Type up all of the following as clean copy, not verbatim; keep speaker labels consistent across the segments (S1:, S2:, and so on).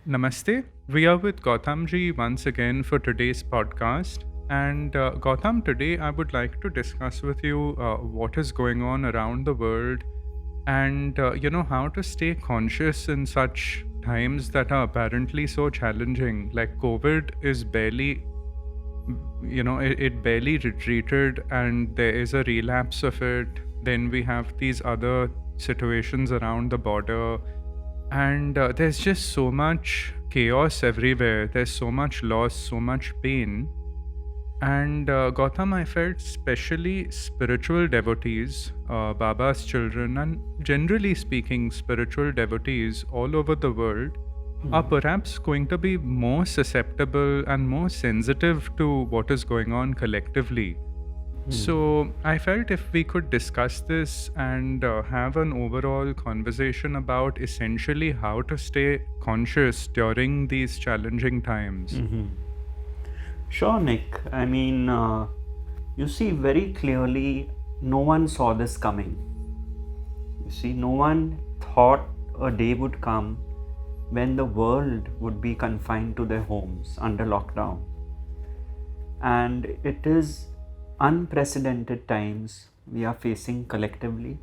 S1: Namaste. We are with Gautamji once again for today's podcast. And Gautam, today I would like to discuss with you what is going on around the world and, how to stay conscious in such times that are apparently so challenging. Like COVID is barely, it barely retreated and there is a relapse of it. Then we have these other situations around the border and there's just so much chaos everywhere. There's so much loss, so much pain. And Gautam, I felt especially spiritual devotees, Baba's children, and generally speaking, spiritual devotees all over the world are perhaps going to be more susceptible and more sensitive to what is going on collectively. So, I felt if we could discuss this and have an overall conversation about essentially how to stay conscious during these challenging times.
S2: Sure, Nick. You see very clearly, no one saw this coming. You see, no one thought a day would come when the world would be confined to their homes under lockdown. And it is unprecedented times we are facing collectively,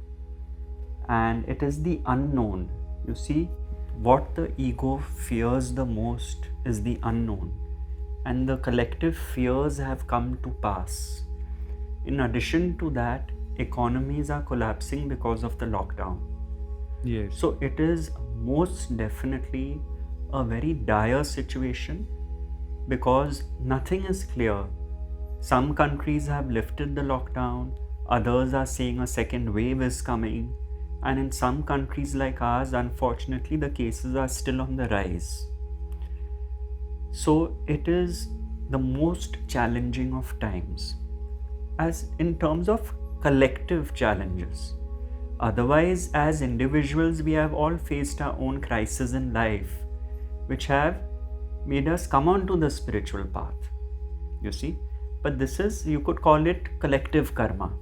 S2: and it is the unknown. You see, what the ego fears the most is the unknown, and the collective fears have come to pass. In addition to that, economies are collapsing because of the lockdown.
S1: Yes.
S2: So it is most definitely a very dire situation because nothing is clear. Some countries have lifted the lockdown, others are saying a second wave is coming, and in some countries like ours, unfortunately, the cases are still on the rise. So it is the most challenging of times, as in terms of collective challenges. Otherwise, as individuals, we have all faced our own crises in life, which have made us come onto the spiritual path. You see? But this is, you could call it collective karma.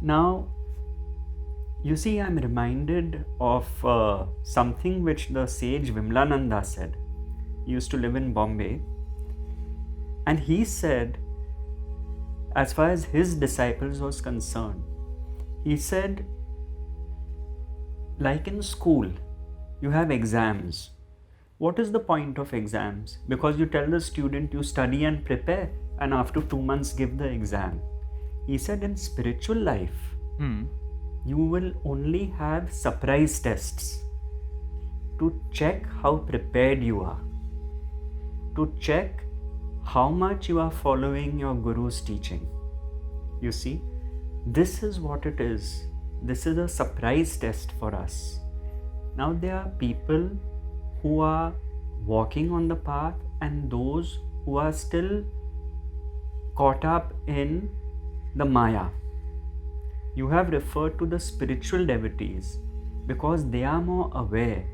S2: Now, you see, I'm reminded of something which the sage Vimalananda said. He used to live in Bombay. And he said, as far as his disciples was concerned, he said, like in school, you have exams. What is the point of exams? Because you tell the student you study and prepare, and after 2 months give the exam. He said in spiritual life, you will only have surprise tests to check how prepared you are, to check how much you are following your guru's teaching. You see, this is what it is. This is a surprise test for us. Now there are people who are walking on the path and those who are still caught up in the Maya. You have referred to the spiritual devotees because they are more aware.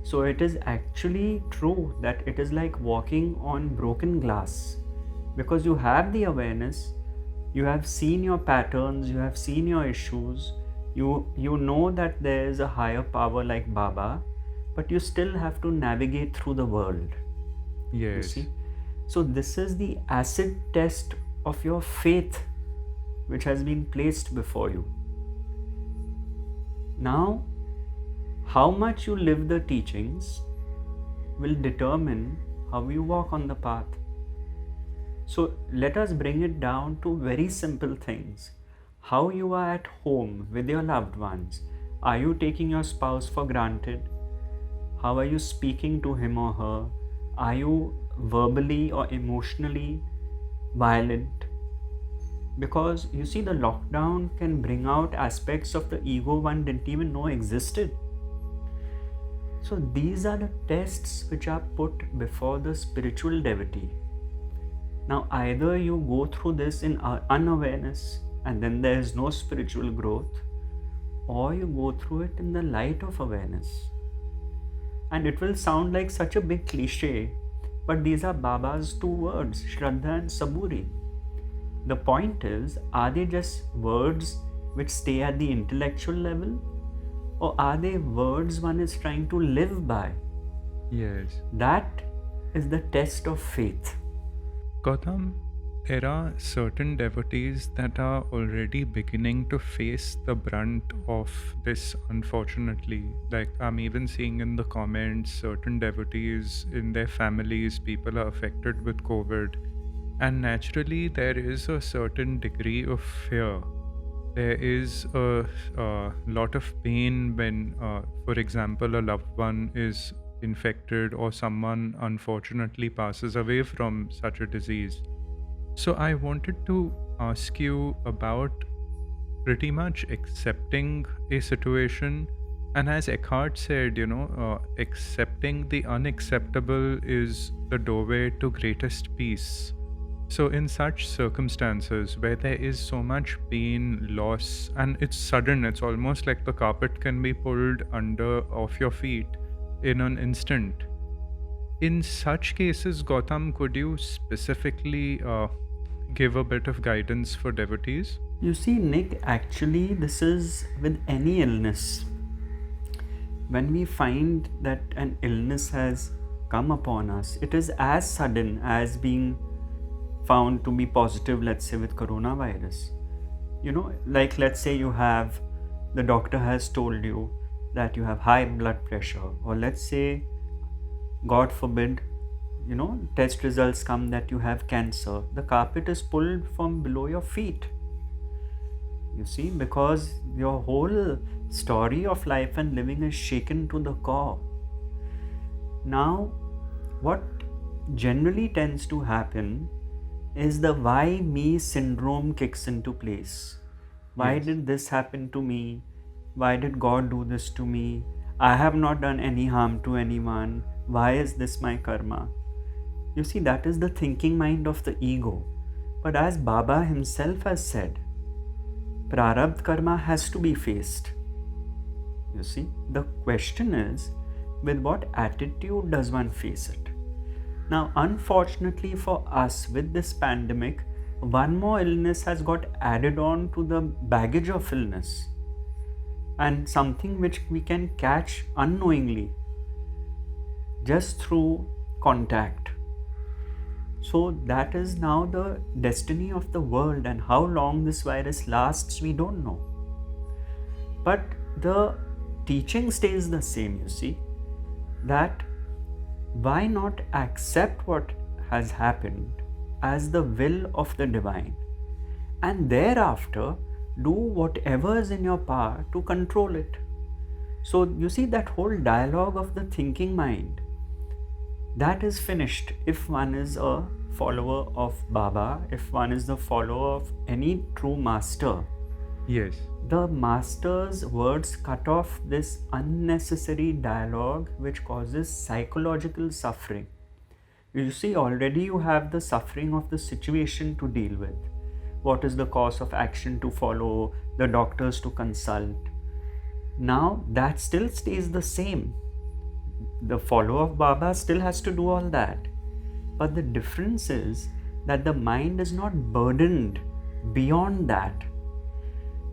S2: So it is actually true that it is like walking on broken glass because you have the awareness, you have seen your patterns, you have seen your issues, you know that there is a higher power like Baba, but you still have to navigate through the world.
S1: Yes.
S2: You see? So this is the acid test of your faith which has been placed before you. Now, how much you live the teachings will determine how you walk on the path. So let us bring it down to very simple things. How you are at home with your loved ones. Are you taking your spouse for granted? How are you speaking to him or her? Are you verbally or emotionally violent? Because you see, the lockdown can bring out aspects of the ego one didn't even know existed. So these are the tests which are put before the spiritual devotee. Now either you go through this in unawareness and then there is no spiritual growth, or you go through it in the light of awareness. And it will sound like such a big cliche, but these are Baba's 2 words, Shraddha and Saburi. The point is, are they just words which stay at the intellectual level? Or are they words one is trying to live by?
S1: Yes.
S2: That is the test of faith.
S1: Gautam, there are certain devotees that are already beginning to face the brunt of this, unfortunately. Like, I'm even seeing in the comments, certain devotees in their families, people are affected with COVID. And naturally, there is a certain degree of fear. There is a lot of pain when, for example, a loved one is infected or someone unfortunately passes away from such a disease. So, I wanted to ask you about pretty much accepting a situation. And as Eckhart said, accepting the unacceptable is the doorway to greatest peace. So, in such circumstances where there is so much pain, loss, and it's sudden, it's almost like the carpet can be pulled under off your feet in an instant. In such cases, Gautam, could you specifically give a bit of guidance for devotees?
S2: You see, Nick, actually, this is with any illness. When we find that an illness has come upon us, it is as sudden as being found to be positive, let's say, with coronavirus. Like let's say the doctor has told you that you have high blood pressure, or let's say, God forbid, test results come that you have cancer. The carpet is pulled from below your feet. You see, because your whole story of life and living is shaken to the core. Now, what generally tends to happen is the why me syndrome kicks into place. Why
S1: Yes.
S2: did this happen to me? Why did God do this to me? I have not done any harm to anyone. Why is this my karma? You see, that is the thinking mind of the ego. But as Baba himself has said, Prarabdha karma has to be faced. You see, the question is, with what attitude does one face it? Now, unfortunately for us, with this pandemic, one more illness has got added on to the baggage of illness, and something which we can catch unknowingly just through contact. So that is now the destiny of the world, and how long this virus lasts, we don't know. But the teaching stays the same, you see, that why not accept what has happened as the will of the divine, and thereafter do whatever is in your power to control it. So you see, that whole dialogue of the thinking mind, that is finished if one is a follower of Baba, if one is the follower of any true master.
S1: Yes.
S2: The master's words cut off this unnecessary dialogue which causes psychological suffering. You see, already you have the suffering of the situation to deal with. What is the course of action to follow, the doctors to consult. Now that still stays the same. The follower of Baba still has to do all that. But the difference is that the mind is not burdened beyond that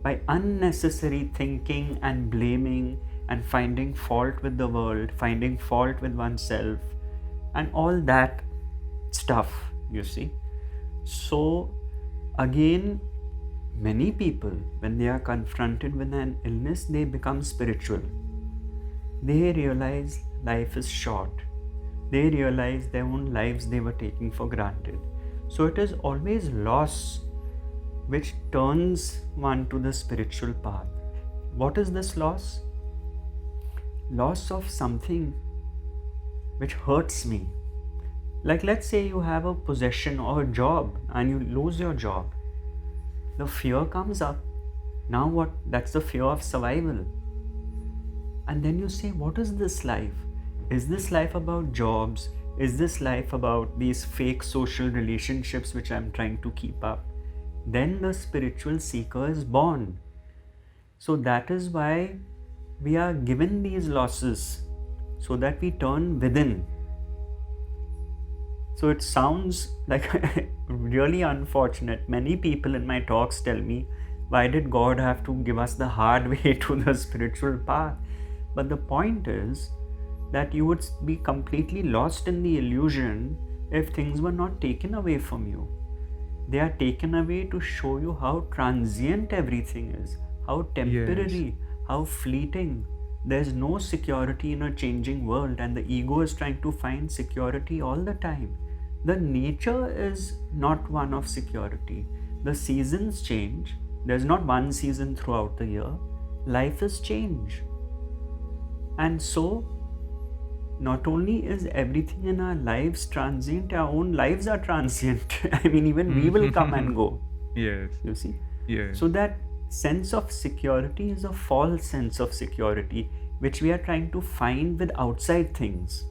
S2: by unnecessary thinking and blaming and finding fault with the world, finding fault with oneself, and all that stuff, you see. So, again, many people, when they are confronted with an illness, they become spiritual. They realize life is short. They realize their own lives they were taking for granted. So, it is always loss which turns one to the spiritual path. What is this loss? Loss of something which hurts me. Like, let's say you have a possession or a job and you lose your job. The fear comes up. Now what? That's the fear of survival. And then you say, what is this life? Is this life about jobs? Is this life about these fake social relationships which I'm trying to keep up? Then the spiritual seeker is born. So that is why we are given these losses, so that we turn within. So it sounds like really unfortunate. Many people in my talks tell me, why did God have to give us the hard way to the spiritual path? But the point is that you would be completely lost in the illusion if things were not taken away from you. They are taken away to show you how transient everything is, how
S1: Yes.
S2: temporary, how fleeting. There's no security in a changing world, and the ego is trying to find security all the time. The nature is not one of security. The seasons change. There's not one season throughout the year. Life is change. And so, not only is everything in our lives transient, our own lives are transient. I mean, even we will come and go,
S1: Yes.
S2: you see.
S1: Yes.
S2: So, that sense of security is a false sense of security, which we are trying to find with outside things.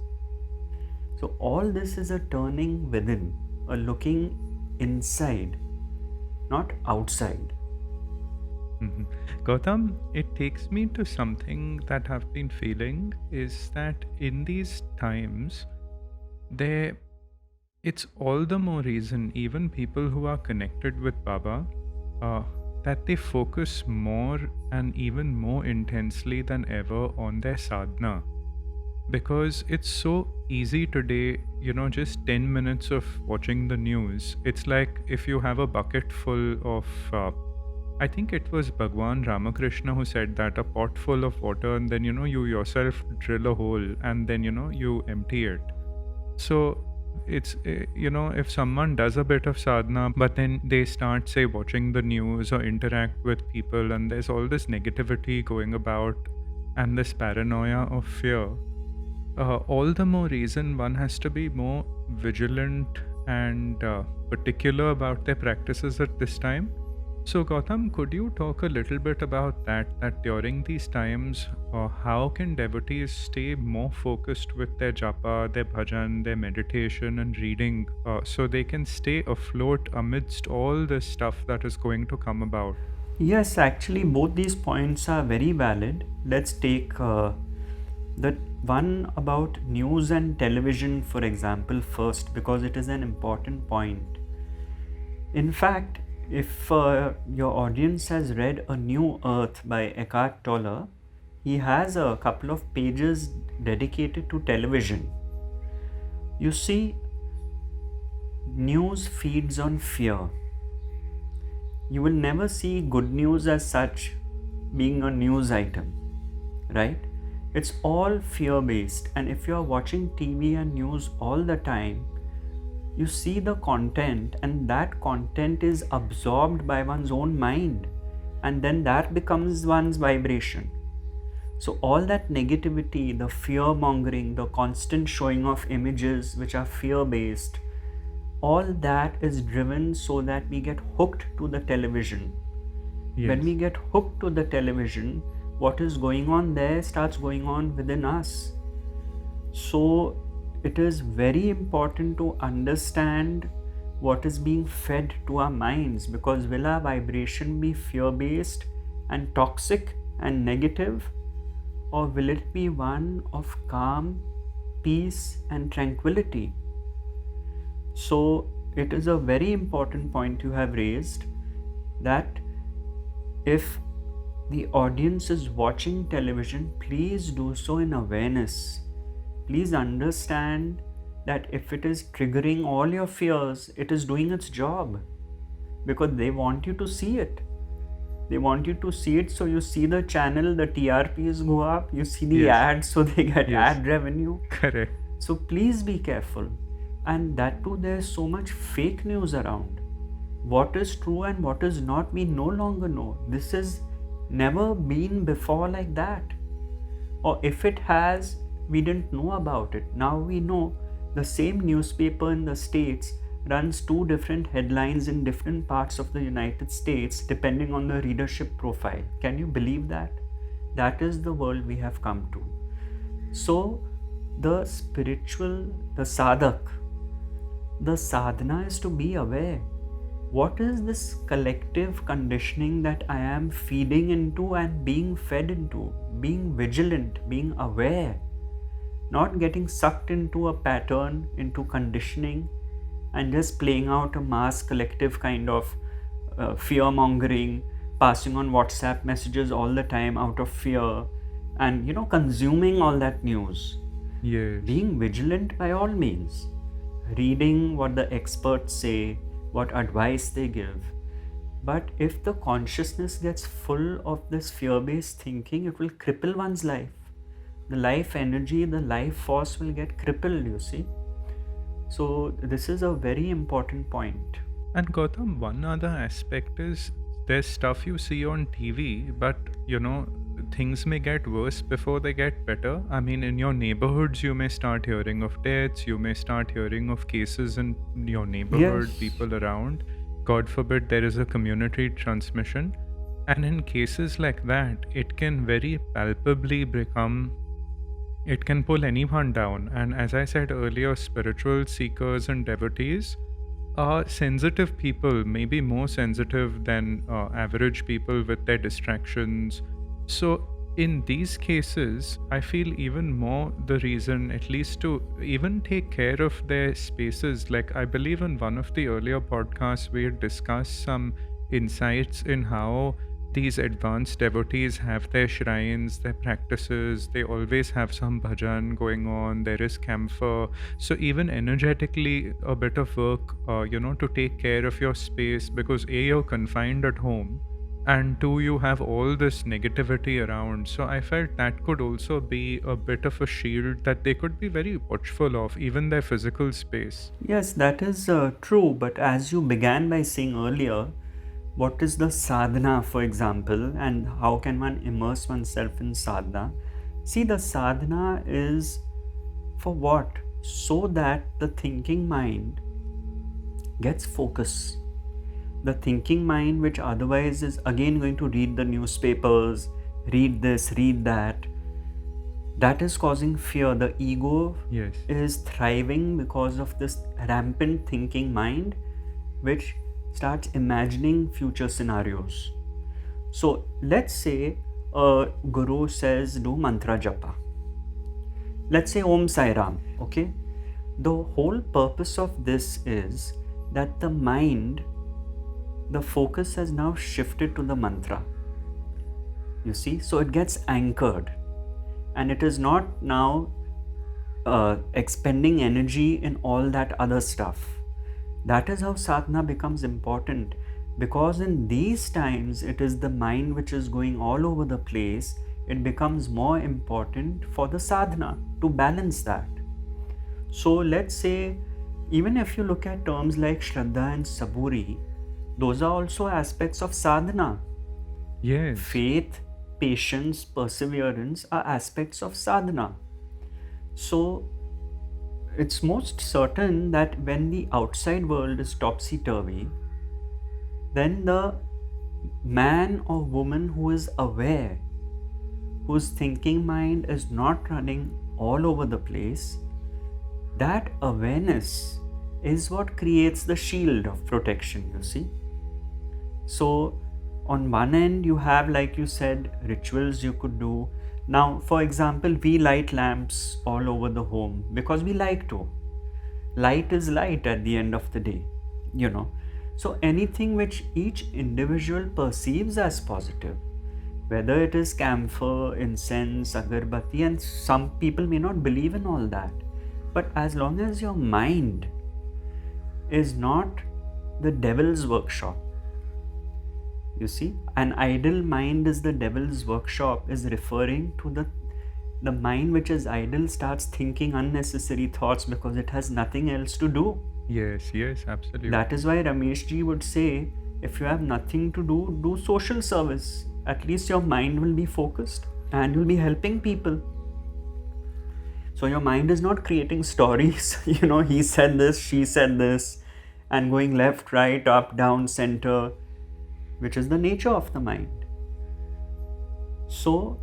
S2: So, all this is a turning within, a looking inside, not outside.
S1: Mhm. Gautam, it takes me to something that I've been feeling is that in these times, there it's all the more reason, even people who are connected with Baba, uh, that they focus more and even more intensely than ever on their sadhana. Because it's so easy today, just 10 minutes of watching the news. It's like if you have a bucket full of I think it was Bhagwan Ramakrishna who said that a pot full of water, and then you yourself drill a hole and then you empty it. So it's if someone does a bit of sadhana but then they start, say, watching the news or interact with people, and there's all this negativity going about and this paranoia of fear, all the more reason one has to be more vigilant and particular about their practices at this time. So, Gautam, could you talk a little bit about that? That during these times, how can devotees stay more focused with their japa, their bhajan, their meditation, and reading, so they can stay afloat amidst all this stuff that is going to come about?
S2: Yes, actually, both these points are very valid. Let's take the one about news and television, for example, first, because it is an important point. In fact, if your audience has read A New Earth by Eckhart Tolle, he has a couple of pages dedicated to television. You see, news feeds on fear. You will never see good news as such being a news item, right? It's all fear based, and if you're watching TV and news all the time, you see the content, and that content is absorbed by one's own mind, and then that becomes one's vibration. So all that negativity, the fear mongering, the constant showing of images which are fear based, all that is driven so that we get hooked to the television.
S1: Yes.
S2: When we get hooked to the television, what is going on there starts going on within us. So it is very important to understand what is being fed to our minds, because will our vibration be fear-based and toxic and negative, or will it be one of calm, peace and tranquility? So it is a very important point you have raised, that if the audience is watching television, please do so in awareness. Please understand that if it is triggering all your fears, it is doing its job, because they want you to see it. They want you to see it, so you see the channel, the TRPs go up, you see the
S1: Yes.
S2: ads, so they get
S1: Yes.
S2: ad revenue.
S1: Correct.
S2: So please be careful. And that too, there's so much fake news around. What is true and what is not, we no longer know. This has never been before like that. Or if it has, we didn't know about it. Now we know. The same newspaper in the States runs two different headlines in different parts of the United States depending on the readership profile. Can you believe that? That is the world we have come to. So the spiritual, the sadhak, the sadhana is to be aware. What is this collective conditioning that I am feeding into and being fed into? Being vigilant, being aware, not getting sucked into a pattern, into conditioning, and just playing out a mass collective kind of fear mongering, passing on WhatsApp messages all the time out of fear, and consuming all that news.
S1: Yes.
S2: Being vigilant by all means, reading what the experts say, what advice they give. But if the consciousness gets full of this fear based thinking, it will cripple one's life. The life energy, the life force will get crippled, you see. So, this is a very important point.
S1: And Gautam, one other aspect is there's stuff you see on TV, but things may get worse before they get better. I mean, in your neighborhoods, you may start hearing of deaths, you may start hearing of cases in your neighborhood,
S2: Yes.
S1: people around. God forbid there is a community transmission. And in cases like that, it can very palpably become, it can pull anyone down. And as I said earlier, spiritual seekers and devotees are sensitive people, maybe more sensitive than average people with their distractions. So, in these cases, I feel even more the reason, at least to even take care of their spaces. Like, I believe in one of the earlier podcasts, we had discussed some insights in how these advanced devotees have their shrines, their practices, they always have some bhajan going on, there is camphor. So, even energetically, a bit of work, to take care of your space because A, you're confined at home, and two, you have all this negativity around. So, I felt that could also be a bit of a shield that they could be very watchful of, even their physical space.
S2: Yes, that is true. But as you began by saying earlier, what is the sadhana, for example, and how can one immerse oneself in sadhana? See, the sadhana is for what? So that the thinking mind gets focus. The thinking mind, which otherwise is again going to read the newspapers, read this, read that, that is causing fear. The ego
S1: Yes.
S2: is thriving because of this rampant thinking mind, which starts imagining future scenarios. So let's say a guru says do mantra japa. Let's say Om Sai Ram, okay? The whole purpose of this is that the mind, the focus has now shifted to the mantra. You see, so it gets anchored and it is not now expending energy in all that other stuff. That is how sadhana becomes important, because in these times it is the mind which is going all over the place. It becomes more important for the sadhana to balance that. So let's say, even if you look at terms like Shraddha and Saburi, those are also aspects of sadhana.
S1: Yes.
S2: Faith, patience, perseverance are aspects of sadhana. So it's most certain that when the outside world is topsy-turvy, then the man or woman who is aware, whose thinking mind is not running all over the place, that awareness is what creates the shield of protection, you see. So on one end you have, like you said, rituals you could do. Now, for example, we light lamps all over the home because we like to. Light is light at the end of the day, you know. So anything which each individual perceives as positive, whether it is camphor, incense, agarbatti, and some people may not believe in all that, but as long as your mind is not the devil's workshop, you see, an idle mind is the devil's workshop, is referring to the mind which is idle starts thinking unnecessary thoughts because it has nothing else to do.
S1: Yes, absolutely.
S2: That is why Ramesh ji would say, if you have nothing to do, do social service. At least your mind will be focused and you'll be helping people. So your mind is not creating stories, you know, he said this, she said this, and going left, right, up, down, center, which is the nature of the mind. So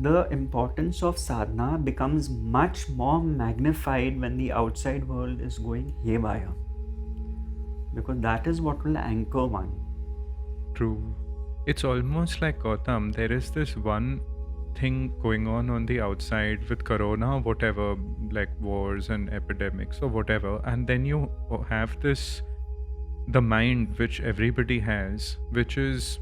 S2: the importance of sadhana becomes much more magnified when the outside world is going haywire, because that is what will anchor one.
S1: True. It's almost like Gautam, there is this one thing going on the outside with corona, whatever, like wars and epidemics or whatever, and then you have this, the mind which everybody has, which is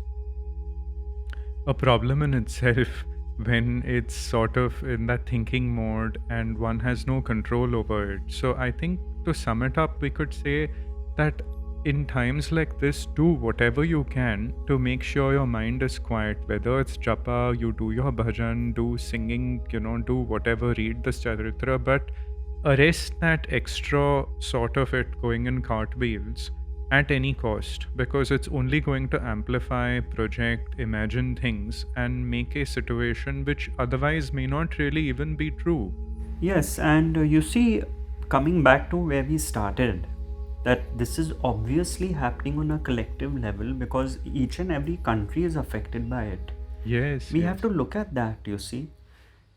S1: a problem in itself. when it's sort of in that thinking mode and one has no control over it. So I think to sum it up, we could say that in times like this, do whatever you can to make sure your mind is quiet. Whether it's japa, you do your bhajan, do singing, do whatever, read the charitra, but arrest that extra sort of it going in cartwheels at any cost, because it's only going to amplify, project, imagine things, and make a situation which otherwise may not really even be true.
S2: Yes, and you see, coming back to where we started, that this is obviously happening on a collective level because each and every country is affected by it.
S1: Yes,
S2: We
S1: yes.
S2: have to look at that, you see.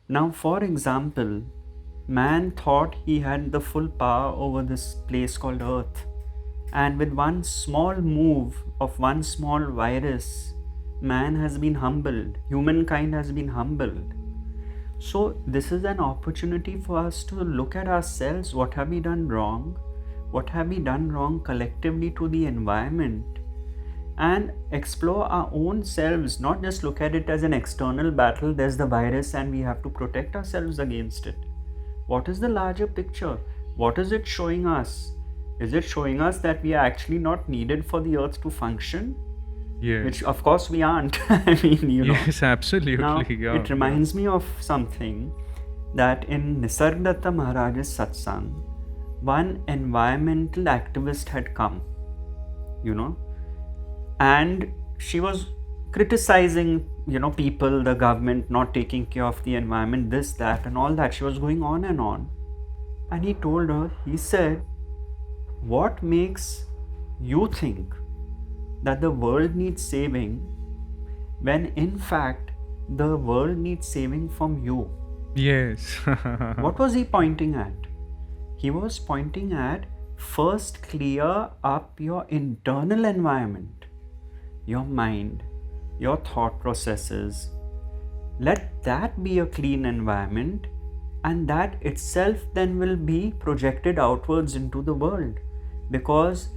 S2: Now, for example, man thought he had the full power over this place called Earth. And with one small move of one small virus, man has been humbled, humankind has been humbled. So, this is an opportunity for us to look at ourselves. What have we done wrong? What have we done wrong collectively to the environment? And explore our own selves, not just look at it as an external battle. There's the virus and we have to protect ourselves against it. What is the larger picture? What is it showing us? Is it showing us that we are actually not needed for the earth to function?
S1: Yes.
S2: Which of course we aren't. I mean,
S1: Yes, absolutely.
S2: Now,
S1: yeah,
S2: it reminds me of something that in Nisargadatta Maharaj's satsang, one environmental activist had come, and she was criticizing, people, the government not taking care of the environment, this, that, and all that. She was going on and on. And he told her, he said, what makes you think that the world needs saving when in fact the world needs saving from you?
S1: Yes.
S2: What was he pointing at? He was pointing at, first clear up your internal environment, your mind, your thought processes. Let that be a clean environment, and that itself then will be projected outwards into the world. Because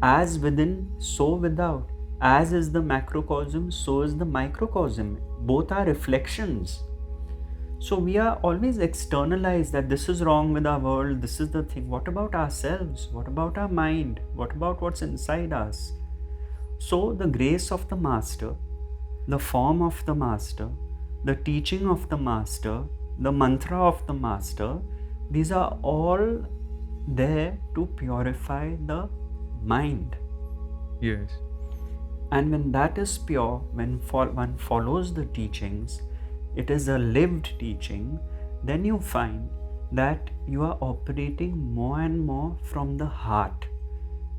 S2: as within, so without. As is the macrocosm, so is the microcosm. Both are reflections. So we are always externalized that this is wrong with our world, this is the thing. What about ourselves? What about our mind? What about what's inside us? So the grace of the Master, the form of the Master, the teaching of the Master, the mantra of the Master, these are all there to purify the mind.
S1: Yes.
S2: And when that is pure, when one follows the teachings, it is a lived teaching, then you find that you are operating more and more from the heart.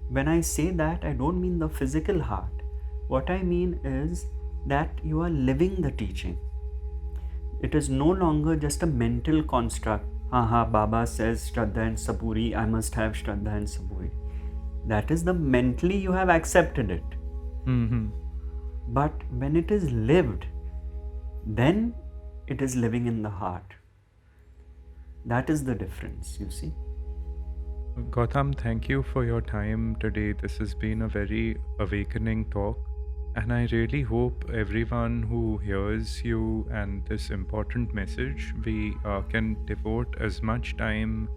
S2: When I say that, I don't mean the physical heart. What I mean is that you are living the teaching. It is no longer just a mental construct. Baba says Shraddha and Saburi, I must have Shraddha and Saburi. That is the mentally you have accepted it.
S1: Mm-hmm.
S2: But when it is lived, then it is living in the heart. That is the difference, you see.
S1: Gautam, thank you for your time today. This has been a very awakening talk. And I really hope everyone who hears you and this important message, we can devote as much time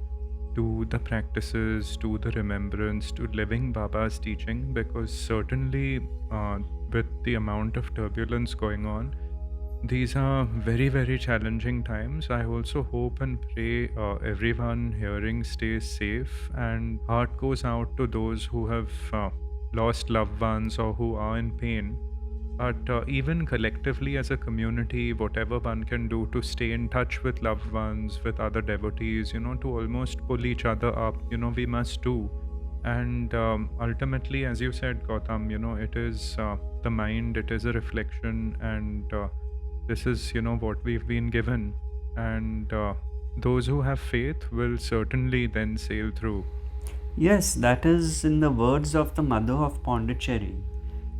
S1: to the practices, to the remembrance, to living Baba's teaching, because certainly with the amount of turbulence going on, these are very, very challenging times. I also hope and pray everyone hearing stays safe, and heart goes out to those who have lost loved ones or who are in pain. But even collectively as a community, whatever one can do to stay in touch with loved ones, with other devotees, to almost pull each other up, we must do. And ultimately, as you said, Gautam, it is the mind, it is a reflection, and this is, what we've been given. And those who have faith will certainly then sail through.
S2: Yes, that is in the words of the Mother of Pondicherry.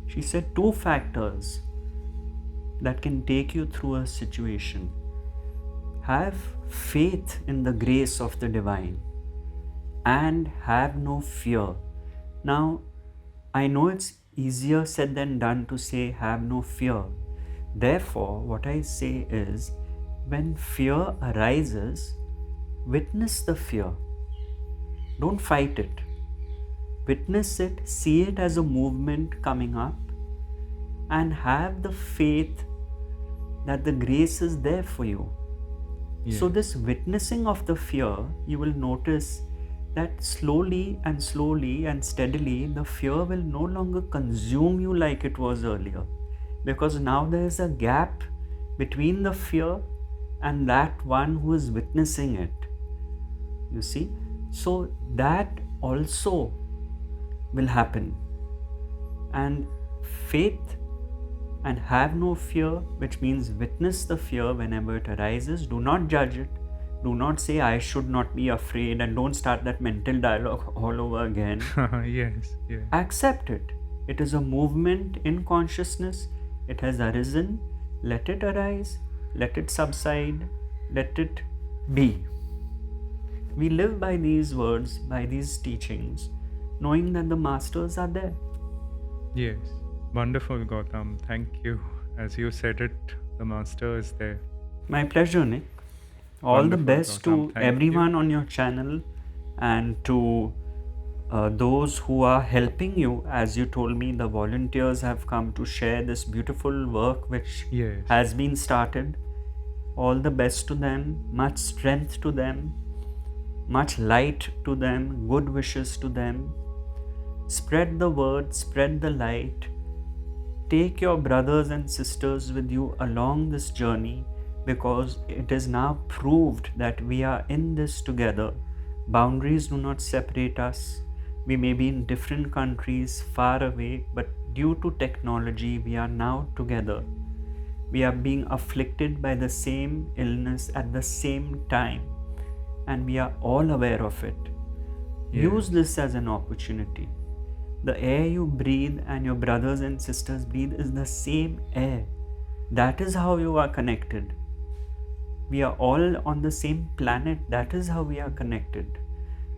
S2: She said 2 factors that can take you through a situation. Have faith in the grace of the divine and have no fear. Now, I know it's easier said than done to say have no fear, Therefore, what I say is, when fear arises, witness the fear. Don't fight it. Witness it, see it as a movement coming up, and have the faith that the grace is there for you. So, this witnessing of the fear, you will notice that slowly and steadily, the fear will no longer consume you like it was earlier. Because now there is a gap between the fear and that one who is witnessing it. You see? So, that also will happen. And faith and have no fear, which means witness the fear whenever it arises. Do not judge it. Do not say, I should not be afraid, and don't start that mental dialogue all over again.
S1: Yes.
S2: Accept it. It is a movement in consciousness. It has arisen. Let it arise. Let it subside. Let it be. We live by these words, by these teachings, knowing that the masters are there.
S1: Yes. Wonderful, Gautam. Thank you. As you said it, the master is there.
S2: My pleasure, Nick. All
S1: Wonderful,
S2: the best
S1: Gautam.
S2: to
S1: Thank
S2: everyone
S1: you.
S2: on your channel, and to those who are helping you. As you told me, the volunteers have come to share this beautiful work which
S1: Yes.
S2: has been started. All the best to them, much strength to them, much light to them, good wishes to them. Spread the word, spread the light. Take your brothers and sisters with you along this journey, because it is now proved that we are in this together. Boundaries do not separate us. We may be in different countries, far away, but due to technology, we are now together. We are being afflicted by the same illness at the same time, and we are all aware of it. Use this as an opportunity. The air you breathe and your brothers and sisters breathe is the same air. That is how you are connected. We are all on the same planet. That is how we are connected.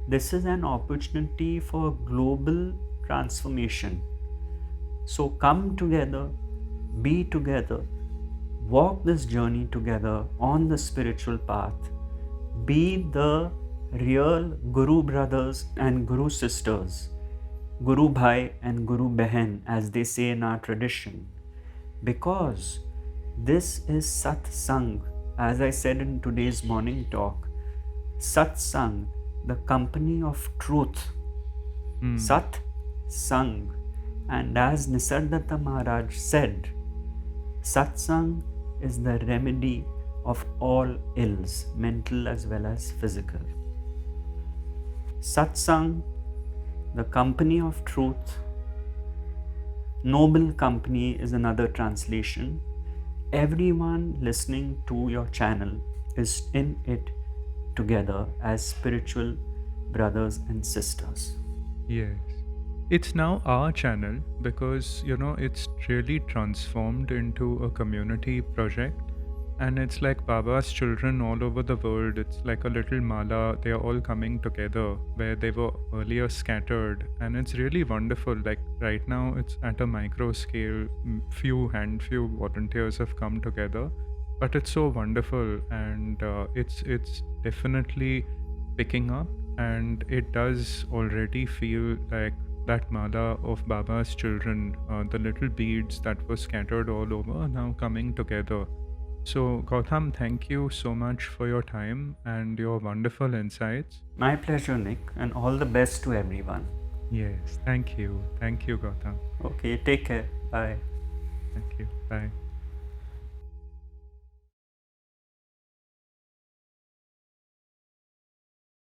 S2: This is an opportunity for global transformation. So come together, be together, walk this journey together on the spiritual path. Be the real Guru brothers and Guru sisters, Guru Bhai and Guru Behen, as they say in our tradition. Because this is Satsang, as I said in today's morning talk. Satsang, the company of truth. Sat Sang. And as Nisargadatta Maharaj said, Satsang is the remedy of all ills, mental as well as physical. Satsang, the company of truth. Noble company is another translation. Everyone listening to your channel is in it together as spiritual brothers and sisters.
S1: Yes. It's now our channel because, it's really transformed into a community project. And it's like Baba's children all over the world. It's like a little mala. They are all coming together where they were earlier scattered. And it's really wonderful. Like right now, it's at a micro scale. Few volunteers have come together. But it's so wonderful. And it's definitely picking up. And it does already feel like that mala of Baba's children, the little beads that were scattered all over, are now coming together. So, Gautam, thank you so much for your time and your wonderful insights.
S2: My pleasure, Nick, and all the best to everyone.
S1: Yes, thank you. Thank you, Gautam.
S2: Okay, take care. Bye.
S1: Thank you. Bye.